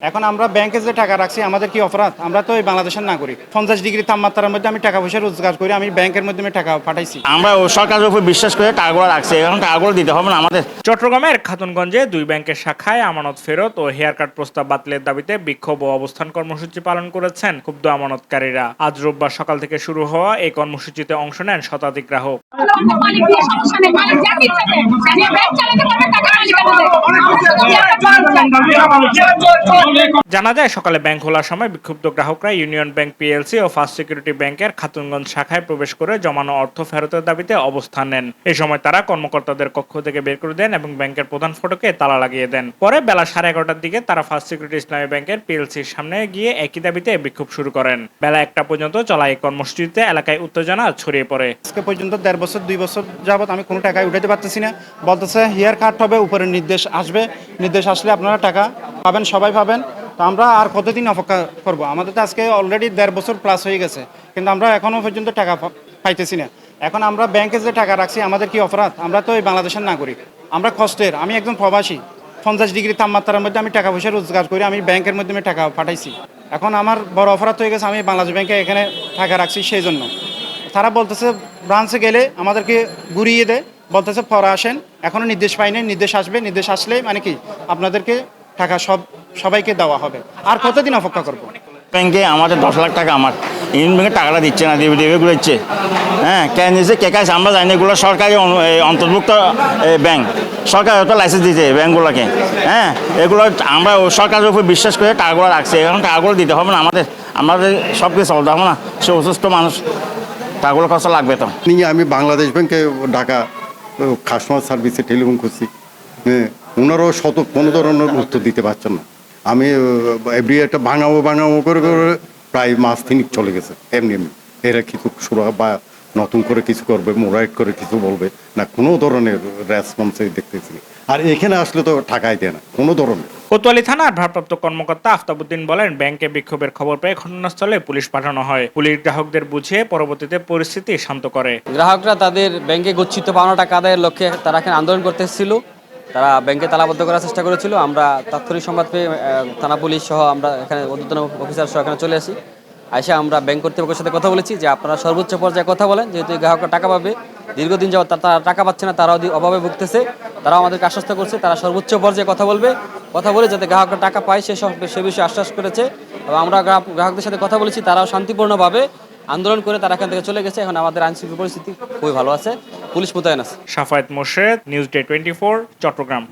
এখন আমরা ব্যাংকে যে টাকা রাখছি আমাদের কি অপরাধ? আমরা তো এই বাংলাদেশের নাগরিক। 50 ডিগ্রি তাপমাত্রার মধ্যে আমি টাকা পয়সা রোজগার করে আমি ব্যাংকের মাধ্যমে টাকা পাঠাইছি। আমরা সরকারের উপর বিশ্বাস করে টাকাগুলো রাখছি, এখন টাকাগুলো দিতে হবে না আমাদের। চট্টগ্রামের খাতুনগঞ্জে দুই ব্যাংকের শাখায় আমানত ফেরত ও হেয়ার কাট প্রস্তাব বাতিলের দাবিতে বিক্ষোভ ও অবস্থান কর্মসূচি পালন করেছেন ক্ষুব্ধ আমানতকারীরা। আজ রোববার সকাল থেকে শুরু হওয়া এই কর্মসূচিতে অংশ নেন শতাধিক গ্রাহক। জানা যায় সকালে ব্যাংক খোলার সময় বিক্ষুব্ধ গ্রাহকরা ইউনিয়ন ব্যাংক পিএলসি ও ফার্স্ট সিকিউরিটি ব্যাংকের খাতুনগঞ্জ শাখায় প্রবেশ করে জমানো অর্থ ফেরতের দাবিতে অবস্থান নেন। এই সময় তারা কর্মকর্তাদের কক্ষ থেকে বের করে দেন এবং ব্যাংকের প্রধান ফটকে তালা লাগিয়ে দেন। পরে বেলা 11:30টার দিকে তারা ফার্স্ট সিকিউরিটি ইসলামী ব্যাংকের পিএলসির সামনে গিয়ে একই দাবিতে বিক্ষোভ শুরু করেন। বেলা 1টা পর্যন্ত চলা এই কর্মসূচিতে এলাকায় উত্তেজনা ছড়িয়ে পড়ে। আজকে পর্যন্ত 1.5 বছর 2 বছর যাবত আমি কোনো টাকা উঠাতে পারতেছি না। বলতেছে হেয়ার কাট হবে, উপরে নির্দেশ আসবে, নির্দেশ আসলে আপনারা টাকা পাবেন, সবাই পাবেন। তো আমরা আর কতদিন অপেক্ষা করব? আমাদের তো আজকে অলরেডি 1.5 বছর প্লাস হয়ে গেছে, কিন্তু আমরা এখনো পর্যন্ত টাকা পাইতেছি না। এখন আমরা ব্যাংকে যে টাকা রাখছি আমাদের কি অপরাধ? আমরা তো এই বাংলাদেশের নাগরিক, আমরা কষ্টের। আমি একজন প্রবাসী, 50 ডিগ্রি তাপমাত্রার মধ্যে আমি টাকা পয়সা রোজগার করে আমি ব্যাংকের মাধ্যমে টাকা পাঠাইছি। এখন আমার বড় অপরাধ হয়ে গেছে, আমি বাংলাদেশ ব্যাংকে এখানে টাকা রাখছি সেই জন্য। তারা বলতেছে ব্রাঞ্চে গেলে আমাদেরকে ঘুরিয়ে দেয়, বলতেছে পরে আসেন, এখনো নির্দেশ পাইনি, নির্দেশ আসবে, নির্দেশ আসলে মানে কি আপনাদেরকে টাকা সবাইকে দেওয়া হবে। আর কতদিন অপেক্ষা করব? ব্যাংকে আমাদের 10 লাখ টাকা আমার ইউনিয়ন ব্যাংকে টাকাটা দিচ্ছে না, দেবে দেবে গুলোচ্ছে। হ্যাঁ, কেন দিচ্ছে কে কাছে আমরা জানি না। এগুলো সরকারি অন্তর্ভুক্ত ব্যাংক, সরকার হয়তো লাইসেন্স দিয়েছে ব্যাংকগুলোকে। হ্যাঁ, এগুলো আমরা সরকারের উপর বিশ্বাস করে টাকাগুলো রাখছি, এখন টাকাগুলো দিতে হবে না আমাদের সব কিছু চলতে হবে না। সে অসুস্থ মানুষ, টাকাগুলো কষ্ট লাগবে তো। আমি বাংলাদেশ ব্যাংকে ঢাকা কাস্টমার সার্ভিসে টেলিফোন করছি, হ্যাঁ, ওনারাও কোনো ধরনের উত্তর দিতে পারছেন না। আমি এভরি একটা ভাঙাবো করে প্রায় মাস 3 চলে গেছে। এমনি এরা কিছু শুরু বা নতুন করে কিছু করবে, মোরাইট করে কিছু বলবে না, কোনো ধরনের রেসপন্সই দেখতেছি। আর এখানে আসলে তো টাকাই দেয় না কোনো ধরনের। কোতোয়ালি থানার ভারপ্রাপ্ত কর্মকর্তা আফতাবউদ্দিন বলেন, ব্যাংকে বিক্ষোভের খবর পেয়ে ঘটনাস্থলে পুলিশ পাঠানো হয়। পুলিশ গ্রাহকদের বুঝিয়ে পরবর্তীতে পরিস্থিতি শান্ত করে। গ্রাহকরা তাদের ব্যাংকে গচ্ছিত পাওনা টাকা আদায়ের লক্ষ্যে তারা এখানে আন্দোলন করতে এসেছিল। তারা ব্যাংকে তালাবদ্ধ করার চেষ্টা করেছিল। আমরা তাৎক্ষণিক সংবাদ পেয়ে থানা পুলিশ সহ আমরা এখানে ঊর্ধ্বতন অফিসার সহ এখানে চলে আসি। আইসা আমরা ব্যাংক কর্তৃপক্ষের সাথে কথা বলেছি যে আপনারা সর্বোচ্চ পর্যায়ে কথা বলেন, যেহেতু গ্রাহকরা টাকা পাবে, দীর্ঘদিন যাবত তারা টাকা পাচ্ছে না, তারাও অভাবে ভুগতেছে। তারাও আমাদেরকে আশ্বস্ত করছে তারা সর্বোচ্চ পর্যায়ে কথা বলে যাতে গ্রাহকরা টাকা পায় সে বিষয়ে আশ্বাস করেছে। এবং আমরা গ্রাহকদের সাথে কথা বলেছি, তারাও শান্তিপূর্ণভাবে আন্দোলন করে তারা এখান থেকে চলে গেছে। এখন আমাদের আইনশৃঙ্খলা পরিস্থিতি খুবই ভালো আছে, পুলিশ মোতায়েন আছে। Safayet Morshed, news day 24, Chittagong.